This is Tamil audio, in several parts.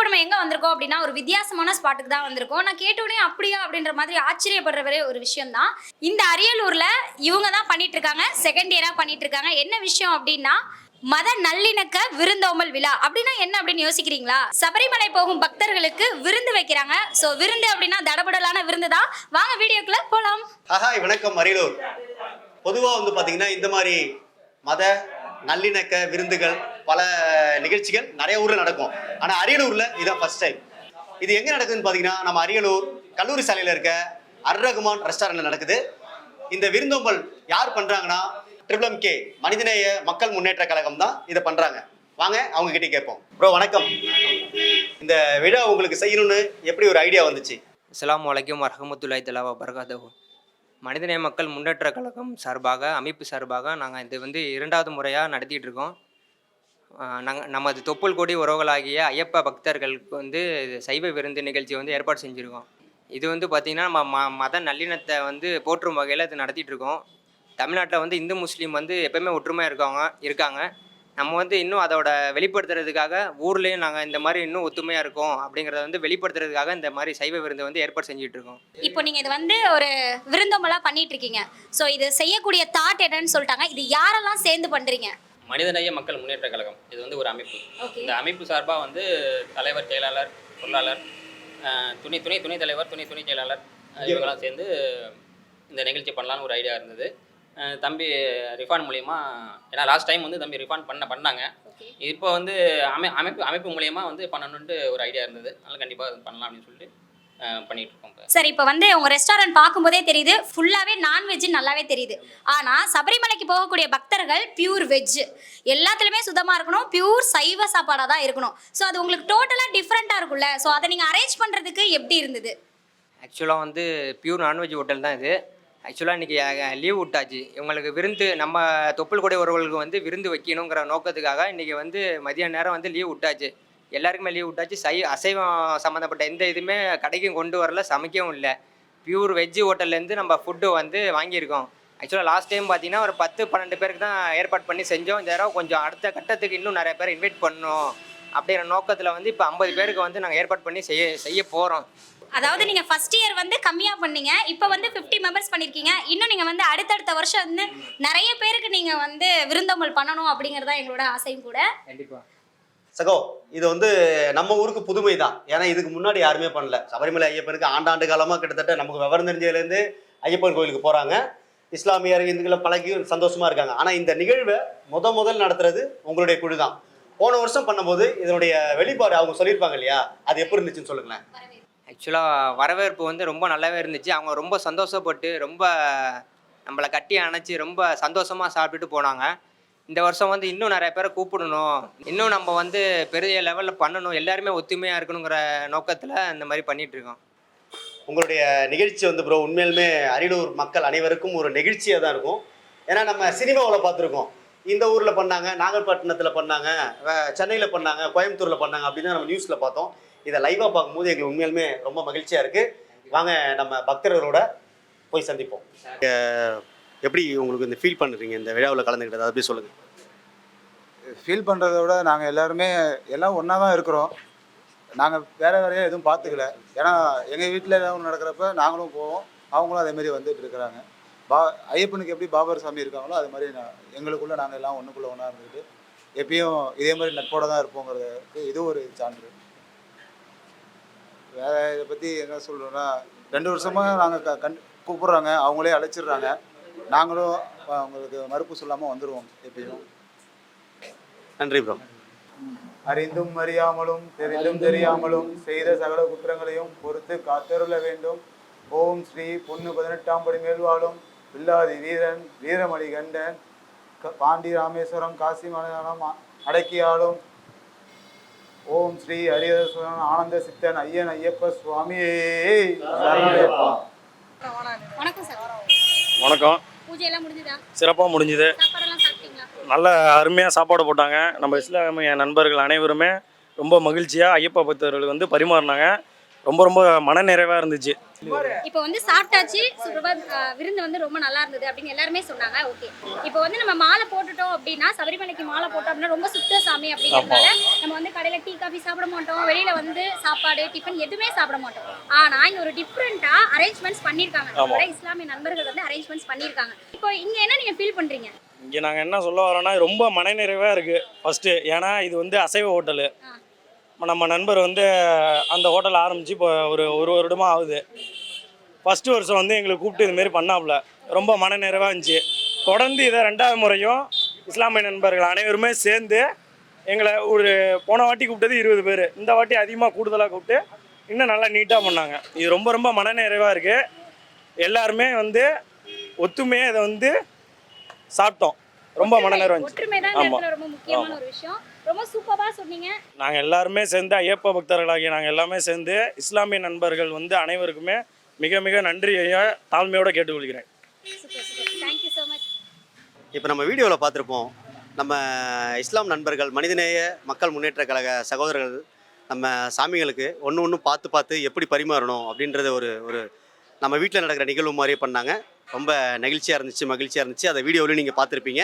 நம்ம எங்க வந்திருக்கோம் அப்படின்னா ஒரு வித்தியாசமான ஸ்பாட்டுக்கு தான் வந்திருக்கோம். நான் கேட்டோடனே அப்படியா அப்படின்ற மாதிரி ஆச்சரியப்படுற ஒரு விஷயம் தான். இந்த அரியலூர்ல இவங்க தான் பண்ணிட்டு இருக்காங்க. செகண்ட் இயரா பண்ணிட்டு இருக்காங்க. என்ன விஷயம் அப்படின்னா மத நல்லிணக்க விருந்தோம்பல் விழா. அப்படின்னா என்ன அப்படின்னு யோசிக்கிறீங்களா? சபரிமலை போகும் பக்தர்களுக்கு விருந்து வைக்கிறாங்க. சோ விருந்து அப்படின்னா தடபுடலான விருந்து தான். வாங்க வீடியோக்குள்ள போலாம். ஹாய், வணக்கம் அரியலூர். பொதுவா பாத்தீங்கன்னா இந்த மாதிரி மத நல்லிணக்க விருந்துகள் பல நிகழ்ச்சிகள் நிறைய ஊர்ல நடக்கும். ஆனா அரியலூர்ல இதான் ஃபர்ஸ்ட் டைம். இது எங்க நடக்குதுன்னு பாத்தீங்கன்னா நம்ம அரியலூர் கல்லூரி சாலையில இருக்க அர்-ரகுமான் ரெஸ்டாரண்ட்ல நடக்குது. இந்த விருந்தோம்பல் யார் பண்றாங்கன்னா MMK மனிதநேய மக்கள் முன்னேற்ற கழகம் தான் இதை பண்றாங்க. வாங்க அவங்க கிட்ட கேட்போம். ப்ரோ வணக்கம். இந்த விழா உங்களுக்கு செய்யணும்னு எப்படி ஒரு ஐடியா வந்துச்சு? அஸ்ஸலாமு அலைக்கும் வரஹ்மத்துல்லாஹி தஆலா வபரகாத்துஹு. மனிதநேய மக்கள் முன்னேற்ற கழகம் சார்பாக, அமைப்பு சார்பாக நாங்கள் இது 2வது முறையாக நடத்திட்டு இருக்கோம். நமது தொப்புள் கொடி உறவுகளாகிய ஐயப்ப பக்தர்களுக்கு சைவ விருந்து நிகழ்ச்சி ஏற்பாடு செஞ்சுருக்கோம். இது பார்த்திங்கன்னா மத நல்லிணத்தை போற்றும் வகையில் இது நடத்திட்டு இருக்கோம். தமிழ்நாட்டில் இந்து முஸ்லீம் எப்போயுமே ஒற்றுமையாக இருக்காங்க. நம்ம இன்னும் அதோட வெளிப்படுத்துறதுக்காக ஊர்லேயும் நாங்கள் இந்த மாதிரி இன்னும் ஒத்துமையாக இருக்கோம் அப்படிங்கிறத வெளிப்படுத்துறதுக்காக இந்த மாதிரி சைவ விருந்து ஏற்பாடு செஞ்சுட்டு இருக்கோம். இப்போ நீங்கள் இது ஒரு விருந்தோம்பலாக பண்ணிட்டு இருக்கீங்க. ஸோ இது செய்யக்கூடிய தாட் என்னன்னு சொல்லிட்டாங்க. இது யாரெல்லாம் சேர்ந்து பண்ணுறீங்க? மனிதநேய மக்கள் முன்னேற்ற கழகம் இது ஒரு அமைப்பு. இந்த அமைப்பு சார்பாக தலைவர், செயலாளர், பொருளாளர், துணை தலைவர், துணை செயலாளர் இவங்கெல்லாம் சேர்ந்து இந்த நிகழ்ச்சி பண்ணலான்னு ஒரு ஐடியா இருந்தது. தம்பி ரிஃபான் மூலிமா, ஏன்னா லாஸ்ட் டைம் தம்பி ரிஃபான் பண்ணாங்க. இப்போ அமைப்பு மூலியமா பண்ணணுன்ட்டு ஒரு ஐடியா இருந்தது. அதனால் கண்டிப்பாக பண்ணலாம் அப்படின்னு சொல்லிட்டு பண்ணிட்டு இருக்கோம். சார், இப்போ உங்க ரெஸ்டாரண்ட் பார்க்கும்போதே தெரியுது, ஃபுல்லாவே நான்வெஜ் நல்லாவே தெரியுது. ஆனா சபரிமலைக்கு போகக்கூடிய பக்தர்கள் பியூர் வெஜ், எல்லாத்துலயுமே சுத்தமா இருக்கணும், பியூர் சைவ சாப்பாடா தான் இருக்கணும். ஸோ அது உங்களுக்கு டோட்டலா டிஃப்ரெண்டா இருக்கும்ல. ஸோ அதை நீங்க அரேஞ்ச் பண்றதுக்கு எப்படி இருந்தது? ஆக்சுவலாக பியூர் நான்வெஜ் ஹோட்டல் தான் இது. ஆக்சுவலாக இன்றைக்கி லீவ் விட்டாச்சு. இவங்களுக்கு விருந்து, நம்ம தொப்புள் கொடி உறவுகளுக்கு விருந்து வைக்கணுங்கிற நோக்கத்துக்காக இன்றைக்கி மதிய நேரம் லீவ் விட்டாச்சு. எல்லாருக்குமே லீவ் விட்டாச்சு. அசைவம் சம்மந்தப்பட்ட எந்த இதுவுமே கடைக்கும் கொண்டு வரல, சமைக்கவும் இல்லை. பியூர் வெஜ்ஜு ஹோட்டல்லேருந்து நம்ம ஃபுட்டு வாங்கியிருக்கோம். ஆக்சுவலாக லாஸ்ட் டைம் பார்த்திங்கன்னா ஒரு 10-12 பேருக்கு தான் ஏற்பாடு பண்ணி செஞ்சோம். இந்த தடவை கொஞ்சம் அடுத்த கட்டத்துக்கு இன்னும் நிறைய பேர் இன்வைட் பண்ணணும் அப்படிங்கிற நோக்கத்தில் இப்போ 50 பேருக்கு நாங்கள் ஏற்பாடு பண்ணி செய்ய போகிறோம். அதாவது நீங்க ஃபர்ஸ்ட் இயர் கம்மியா பண்ணீங்க, இப்போ 50 மெம்பர்ஸ் பண்ணிருக்கீங்க. இன்னும் நீங்க அடுத்தடுத்த வருஷம் நிறைய பேருக்கு நீங்க விருந்தோம்பல் பண்ணணும் அப்படிங்கறதா எங்களோட ஆசையும் கூட. கண்டிப்பா சகோ, இது நம்ம ஊருக்கு புதுமை தான். ஏன்னா இதுக்கு முன்னாடி யாருமே பண்ணல. சபரிமலை ஐயப்பனுக்கு ஆண்டாண்டு காலமா கிட்டத்தட்ட நமக்கு விவரம் தெரிஞ்சதுலேருந்து ஐயப்பன் கோயிலுக்கு போறாங்க. இஸ்லாமியர், இந்துக்களை பழகி சந்தோஷமா இருக்காங்க. ஆனா இந்த நிகழ்வை முதல் நடத்துறது உங்களுடைய குழு தான். போன வருஷம் பண்ணும்போது இதனுடைய வெளிப்பாடு அவங்க சொல்லியிருப்பாங்க இல்லையா, அது எப்படி இருந்துச்சுன்னு சொல்லுங்களேன். ஆக்சுவலாக வரவேற்பு ரொம்ப நல்லாவே இருந்துச்சு. அவங்க ரொம்ப சந்தோஷப்பட்டு ரொம்ப நம்மளை கட்டி அணைச்சி ரொம்ப சந்தோஷமாக சாப்பிட்டுட்டு போனாங்க. இந்த வருஷம் இன்னும் நிறைய பேரை கூப்பிடணும், இன்னும் நம்ம பெரிய லெவலில் பண்ணணும், எல்லாருமே ஒத்துமையாக இருக்கணுங்கிற நோக்கத்தில் இந்த மாதிரி பண்ணிகிட்ருக்கோம். உங்களுடைய நிகழ்ச்சி ப்ரோ உண்மையிலுமே அரியலூர் மக்கள் அனைவருக்கும் ஒரு நெகிழ்ச்சியாக தான் இருக்கும். ஏன்னா நம்ம சினிமாவில் பார்த்துருக்கோம், இந்த ஊரில் பண்ணாங்க, நாகப்பட்டினத்தில் பண்ணாங்க, சென்னையில் பண்ணாங்க, கோயம்புத்தூரில் பண்ணாங்க அப்படின்னு நம்ம நியூஸில் பார்த்தோம். இதை லைவாக பார்க்கும்போது எங்களுக்கு உண்மையிலுமே ரொம்ப மகிழ்ச்சியாக இருக்குது. வாங்க நம்ம பக்தர்களோட போய் சந்திப்போம். எப்படி உங்களுக்கு இந்த ஃபீல் பண்ணுறீங்க இந்த விழாவில் கலந்துக்கிட்டது, அதை போய் சொல்லுங்கள். ஃபீல் பண்ணுறத விட நாங்கள் எல்லாம் ஒன்றா தான் இருக்கிறோம். நாங்கள் வேறையாக எதுவும் பார்த்துக்கல. ஏன்னா எங்கள் வீட்டில் ஏதாவது ஒன்று நடக்கிறப்ப நாங்களும் போவோம், அவங்களும் அதேமாரி வந்துட்டு இருக்கிறாங்க. ஐயப்பனுக்கு எப்படி பாபர் சாமி இருக்காங்களோ அது மாதிரி எங்களுக்குள்ளே நாங்கள் எல்லாம் ஒன்றுக்குள்ளே ஒன்றா இருந்துக்கிட்டு எப்பயும் இதே மாதிரி நட்போடு தான் இருப்போங்கிறதுக்கு இது ஒரு சான்று. வேறு இதை பற்றி என்ன சொல்கிறோன்னா, 2 வருஷமாக நாங்கள் கூப்பிட்றாங்க, அவங்களே அழைச்சிடுறாங்க, நாங்களும் அவங்களுக்கு மறுப்பு சொல்லாமல் வந்துடுவோம் எப்பயும். நன்றி ப்ரோ. அறிந்தும் அறியாமலும் தெரிந்தும் தெரியாமலும் செய்த சகல குற்றங்களையும் பொறுத்து காத்தருள வேண்டும். ஓம் ஸ்ரீ பொண்ணு 18ஆம் படி மேல்வாழும் வில்லாதி வீரன் வீரமணி கண்டன் பாண்டி ராமேஸ்வரம் காசி மலையாளம் அடக்கியாலும் ஓம் ஸ்ரீ ஹரிஹரசுரன் ஆனந்த சித்தன் ஐயன் ஐயப்ப சுவாமியே. வணக்கம் சார். வணக்கம். பூஜை எல்லாம் முடிஞ்சதா? சிறப்பாக முடிஞ்சுது. நல்ல அருமையாக சாப்பாடு போட்டாங்க. நம்ம இஸ்லாமிய நண்பர்கள் அனைவருமே ரொம்ப மகிழ்ச்சியாக ஐயப்ப பக்தர்கள் பரிமாறினாங்க. ரொம்ப ரொம்ப மன நிறைவாக இருந்துச்சு. இப்போ வந்து சாப்பிட்டாச்சு சூப்பரா விருந்து வந்து ரொம்ப நல்லா இருந்தது அப்படின்னு எல்லாருமே சொன்னாங்க. ஓகே, இப்போ வந்து நம்ம மாலை போட்டுட்டோம் அப்படின்னா, சபரிமலைக்கு மாலை போட்டோம் அப்படின்னா ரொம்ப சுத்த சாமி அப்படிங்கிறதுனால நம்ம வந்து கடையில டீ காஃபி சாப்பிட மாட்டோம், வெளியில வந்து சாப்பாடு டிஃபன் எதுவுமே சாப்பிட மாட்டோம். ஆனா இங்க ஒரு டிஃப்ரெண்டா அரேஞ்ச்மெண்ட்ஸ் பண்ணிருக்காங்க. நம்மளோட இஸ்லாமிய நண்பர்கள் வந்து அரேஞ்ச்மெண்ட்ஸ் பண்ணிருக்காங்க. இப்போ இங்க என்ன நீங்க ஃபீல் பண்றீங்க? இங்கே நாங்கள் என்ன சொல்ல வரோன்னா ரொம்ப மனநிறைவாக இருக்குது ஃபஸ்ட்டு. ஏன்னா இது வந்து அசைவ ஹோட்டலு. நம்ம நண்பர் வந்து அந்த ஹோட்டல் ஆரம்பித்து இப்போ ஒரு வருடமாக ஆகுது. ஃபஸ்ட்டு வருஷம் வந்து எங்களுக்கு கூப்பிட்டு இதுமாரி பண்ணாப்புல ரொம்ப மனநிறைவாக இருந்துச்சு. தொடர்ந்து இதை 2வது முறையும் இஸ்லாமிய நண்பர்கள் அனைவருமே சேர்ந்து எங்களை ஒரு போன வாட்டி கூப்பிட்டது 20 பேர், இந்த வாட்டி அதிகமாக கூடுதலாக கூப்பிட்டு இன்னும் நல்லா நீட்டாக பண்ணாங்க. இது ரொம்ப ரொம்ப மனநிறைவாக இருக்குது. எல்லாருமே வந்து ஒத்துமையாக இதை வந்து சாப்பிட்டோம். ரொம்ப மனநிறைவாக இருந்துச்சு. ஒற்றுமை தான் இந்த இடத்துல ரொம்ப முக்கியமான ஒரு விஷயம். ரொம்ப சூப்பரா சொன்னீங்க. நாங்கள் எல்லாருமே சேர்ந்து ஐயப்ப பக்தர்களாகிய நாங்கள் எல்லாமே சேர்ந்து இஸ்லாமிய நண்பர்கள் வந்து அனைவருக்குமே மிக மிக நன்றியை தாழ்மையோடு கேட்டுக்கொள்கிறேன். Thank you so much. இப்போ நம்ம வீடியோவில் பார்த்துருப்போம், நம்ம இஸ்லாம் நண்பர்கள் மனிதநேய மக்கள் முன்னேற்ற கழக சகோதரர்கள் நம்ம சாமிகளுக்கு ஒன்று பார்த்து எப்படி பரிமாறணும் அப்படின்றத ஒரு நம்ம வீட்டில் நடக்கிற நிகழ்வு மாதிரியே பண்ணாங்க. ரொம்ப நெகிழ்ச்சியாக இருந்துச்சு, மகிழ்ச்சியாக இருந்துச்சு. அதை வீடியோவிலையும் நீங்கள் பார்த்துருப்பீங்க.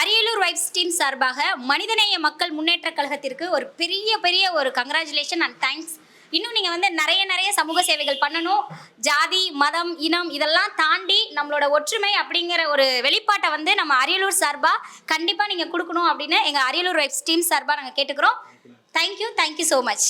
அரியலூர் வைப்ஸ் டீம் சார்பாக மனிதநேய மக்கள் முன்னேற்ற கழகத்திற்கு ஒரு பெரிய ஒரு கங்க்ராச்சுலேஷன் அண்ட் தேங்க்ஸ். இன்னும் நீங்கள் வந்து நிறைய சமூக சேவைகள் பண்ணணும். ஜாதி மதம் இனம் இதெல்லாம் தாண்டி நம்மளோட ஒற்றுமை அப்படிங்கிற ஒரு வெளிப்பாட்டை வந்து நம்ம அரியலூர் சார்பாக கண்டிப்பாக நீங்கள் கொடுக்கணும் அப்படின்னு எங்கள் அரியலூர் வைப்ஸ் டீம் சார்பாக நாங்கள் கேட்டுக்கிறோம். Thank you so much.